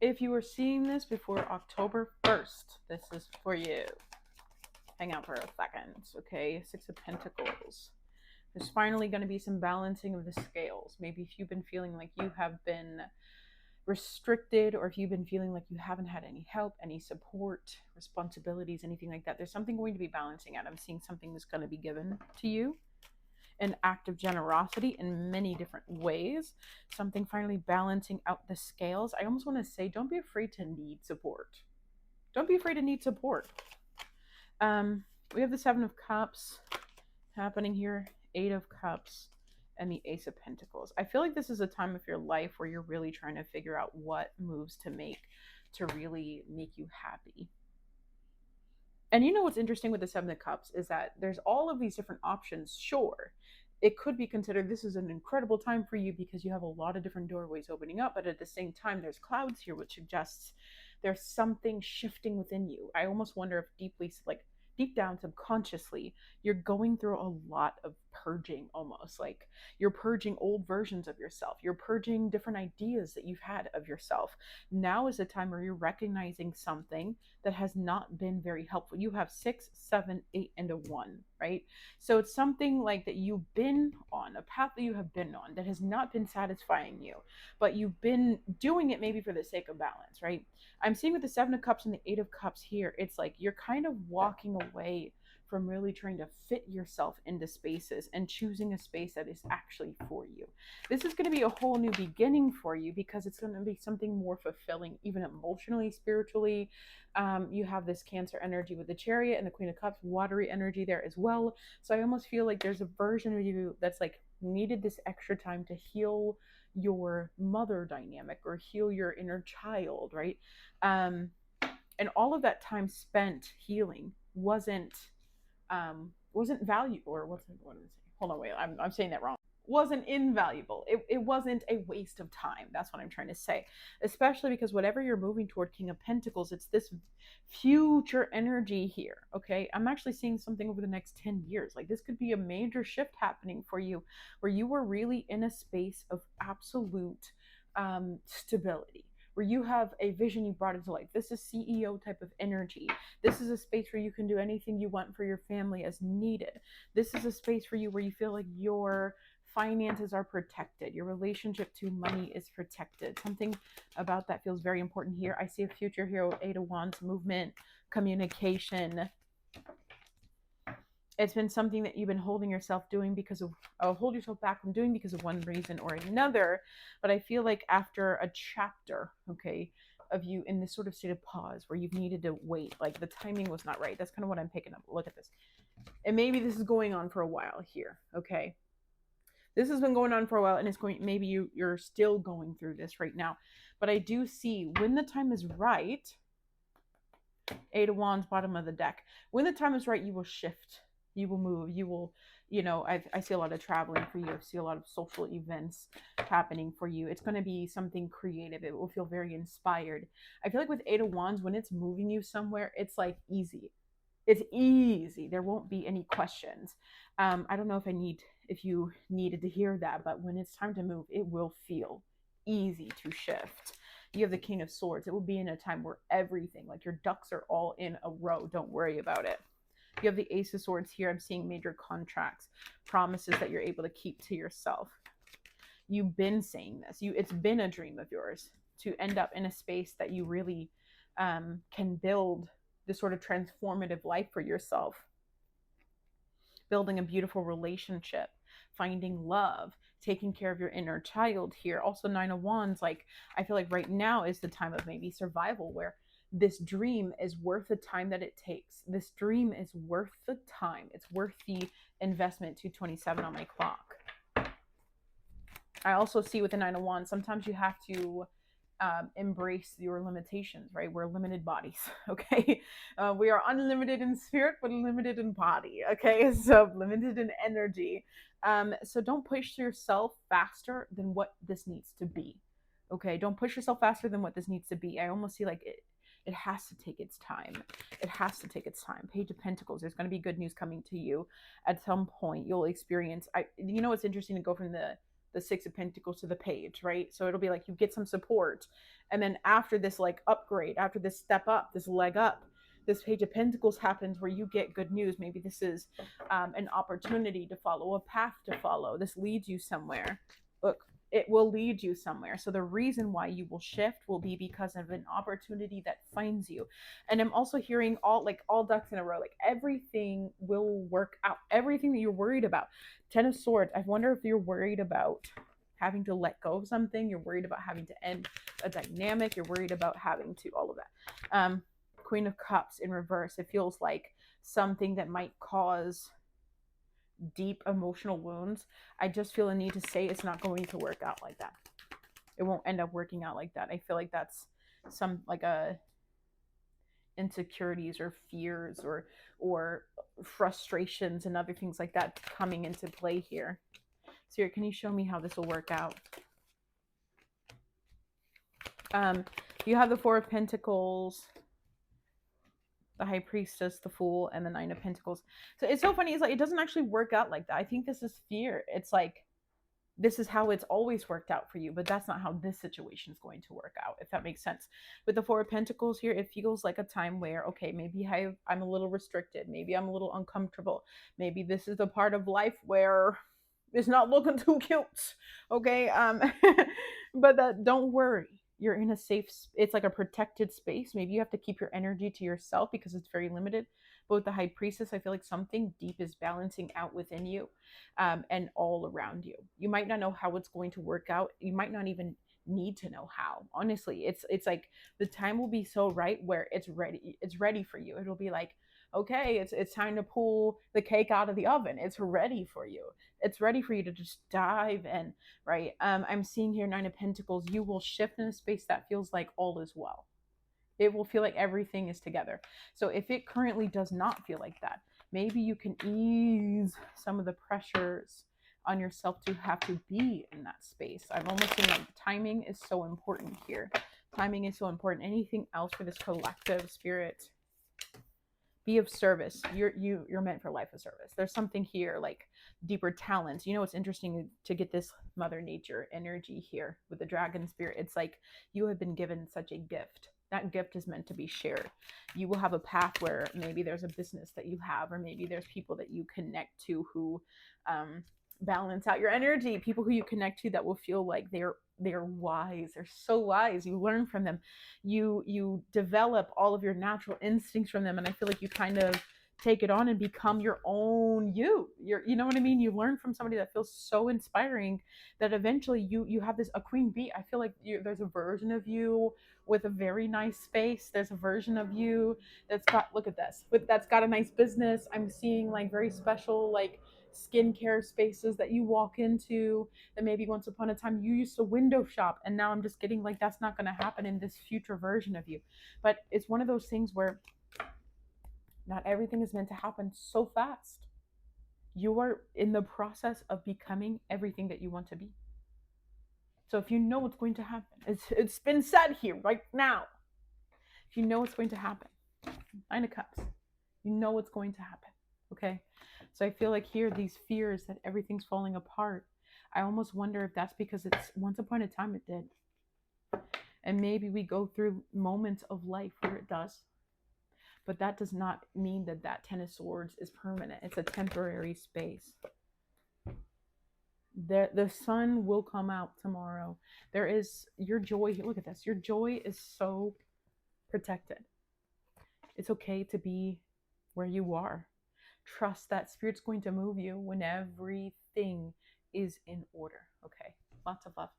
If you are seeing this before October 1st, this is for you. Hang out for a second, okay? Six of Pentacles. There's finally going to be some balancing of the scales. Maybe if you've been feeling like you have been restricted, or if you've been feeling like you haven't had any help, any support, responsibilities, anything like that, there's something going to be balancing out. I'm seeing something that's going to be given to you, an act of generosity in many different ways, something finally balancing out the scales. I almost want to say, don't be afraid to need support. Don't be afraid to need support. We have the Seven of Cups happening here, Eight of Cups, and the Ace of Pentacles. I feel like this is a time of your life where you're really trying to figure out what moves to make to really make you happy. And you know what's interesting with the Seven of Cups is that there's all of these different options. Sure, it could be considered this is an incredible time for you because you have a lot of different doorways opening up, but at the same time, there's clouds here, which suggests there's something shifting within you. I almost wonder if deep down subconsciously, you're going through a lot of purging, almost like you're purging old versions of yourself. You're purging different ideas that you've had of yourself. Now is a time where you're recognizing something that has not been very helpful. You have 6, 7, 8, and a 1, right? So it's something like that you've been on, a path that you have been on that has not been satisfying you, but you've been doing it maybe for the sake of balance, right? I'm seeing with the Seven of Cups and the Eight of Cups here, it's like you're kind of walking away from really trying to fit yourself into spaces and choosing a space that is actually for you. This is going to be a whole new beginning for you because it's going to be something more fulfilling, even emotionally, spiritually. You have this Cancer energy with the Chariot and the Queen of Cups, watery energy there as well. So I almost feel like there's a version of you that's like needed this extra time to heal your mother dynamic or heal your inner child, right? And all of that time spent healing wasn't valuable, or what is it? Hold on, wait, I'm saying that wrong. Wasn't invaluable. It wasn't a waste of time. That's what I'm trying to say. Especially because whatever you're moving toward, King of Pentacles, it's this future energy here. Okay. I'm actually seeing something over the next 10 years. Like this could be a major shift happening for you where you were really in a space of absolute stability, where you have a vision you brought into life. This is CEO type of energy. This is a space where you can do anything you want for your family as needed. This is a space for you where you feel like your finances are protected. Your relationship to money is protected. Something about that feels very important here. I see a future here with Eight of Wands, movement, communication. It's been something that you've been holding yourself doing because of hold yourself back from doing because of one reason or another. But I feel like after a chapter, okay, of you in this sort of state of pause where you've needed to wait, like the timing was not right. That's kind of what I'm picking up. Look at this. And maybe this is going on for a while here, okay? This has been going on for a while, and it's going, maybe you're still going through this right now. But I do see when the time is right, Eight of Wands, bottom of the deck, when the time is right, you will shift, you will move, you will, I see a lot of traveling for you. I see a lot of social events happening for you. It's going to be something creative. It will feel very inspired. I feel like with Eight of Wands, when it's moving you somewhere, it's like easy. It's easy. There won't be any questions. I don't know if you needed to hear that, but when it's time to move, it will feel easy to shift. You have the King of Swords. It will be in a time where everything, like your ducks are all in a row. Don't worry about it. You have the Ace of Swords here. I'm seeing major contracts, promises that you're able to keep to yourself. You've been saying this. It's been a dream of yours to end up in a space that you really can build this sort of transformative life for yourself. Building a beautiful relationship, finding love, taking care of your inner child here. Also, Nine of Wands, like I feel like right now is the time of maybe survival where this dream is worth the time that it takes. This dream is worth the time. It's worth the investment. 2:27 on my clock. I also see with the Nine of Wands, sometimes you have to embrace your limitations, right? We're limited bodies, okay? We are unlimited in spirit, but limited in body, okay? So limited in energy. So don't push yourself faster than what this needs to be, okay? Don't push yourself faster than what this needs to be. I almost see like it has to take its time. It has to take its time. Page of Pentacles, there's going to be good news coming to you at some point. You'll experience, you know what's interesting to go from the the Six of Pentacles to the Page, right? So it'll be like you get some support, and then after this like upgrade, after this step up, this leg up, this Page of Pentacles happens where you get good news. Maybe this is an opportunity to follow, a path to follow. This leads you somewhere. Look, it will lead you somewhere. So the reason why you will shift will be because of an opportunity that finds you. And I'm also hearing all ducks in a row, like everything will work out, everything that you're worried about. Ten of Swords, I wonder if you're worried about having to let go of something, you're worried about having to end a dynamic, you're worried about having to all of that. Queen of Cups in reverse, it feels like something that might cause deep emotional wounds. I just feel a need to say it's not going to work out like that. It won't end up working out like that. I feel like that's some like a insecurities or fears or frustrations and other things like that coming into play here. Spirit, can you show me how this will work out? You have the Four of Pentacles, the High Priestess, the Fool, and the Nine of Pentacles. So it's so funny. It's like it doesn't actually work out like that. I think this is fear. It's like this is how it's always worked out for you, but that's not how this situation is going to work out, if that makes sense. With the Four of Pentacles here, it feels like a time where, okay, maybe I'm a little restricted. Maybe I'm a little uncomfortable. Maybe this is a part of life where it's not looking too cute. Okay. But don't worry. You're in a safe, it's like a protected space. Maybe you have to keep your energy to yourself because it's very limited. But with the High Priestess, I feel like something deep is balancing out within you and all around you. You might not know how it's going to work out. You might not even need to know how. Honestly, it's like the time will be so right where it's ready for you. It'll be like, okay, it's time to pull the cake out of the oven. It's ready for you. It's ready for you to just dive in, right? I'm seeing here Nine of Pentacles. You will shift in a space that feels like all is well. It will feel like everything is together. So if it currently does not feel like that, maybe you can ease some of the pressures on yourself to have to be in that space. I'm almost saying like timing is so important here. Timing is so important. Anything else for this collective, Spirit? Be of service. You're meant for life of service. There's something here like deeper talents. You know, it's interesting to get this Mother Nature energy here with the Dragon Spirit. It's like you have been given such a gift. That gift is meant to be shared. You will have a path where maybe there's a business that you have, or maybe there's people that you connect to who balance out your energy. People who you connect to that will feel like they're wise. They're so wise. You learn from them. You develop all of your natural instincts from them, and I feel like you kind of take it on and become your own you know what I mean? You learn from somebody that feels so inspiring that eventually you have this a queen bee. I feel like there's a version of you with a very nice space. There's a version of you that's got, look at this, that's got a nice business. I'm seeing like very special like skincare spaces that you walk into that maybe once upon a time you used to window shop, and now I'm just getting like that's not going to happen in this future version of you. But it's one of those things where not everything is meant to happen so fast. You are in the process of becoming everything that you want to be. So if you know what's going to happen, it's been said here right now. If you know what's going to happen, Nine of Cups, you know what's going to happen. Okay. So I feel like here, these fears that everything's falling apart, I almost wonder if that's because it's once upon a time it did. And maybe we go through moments of life where it does. But that does not mean that that Ten of Swords is permanent. It's a temporary space. The sun will come out tomorrow. There is your joy. Look at this. Your joy is so protected. It's okay to be where you are. Trust that Spirit's going to move you when everything is in order. Okay. Lots of love.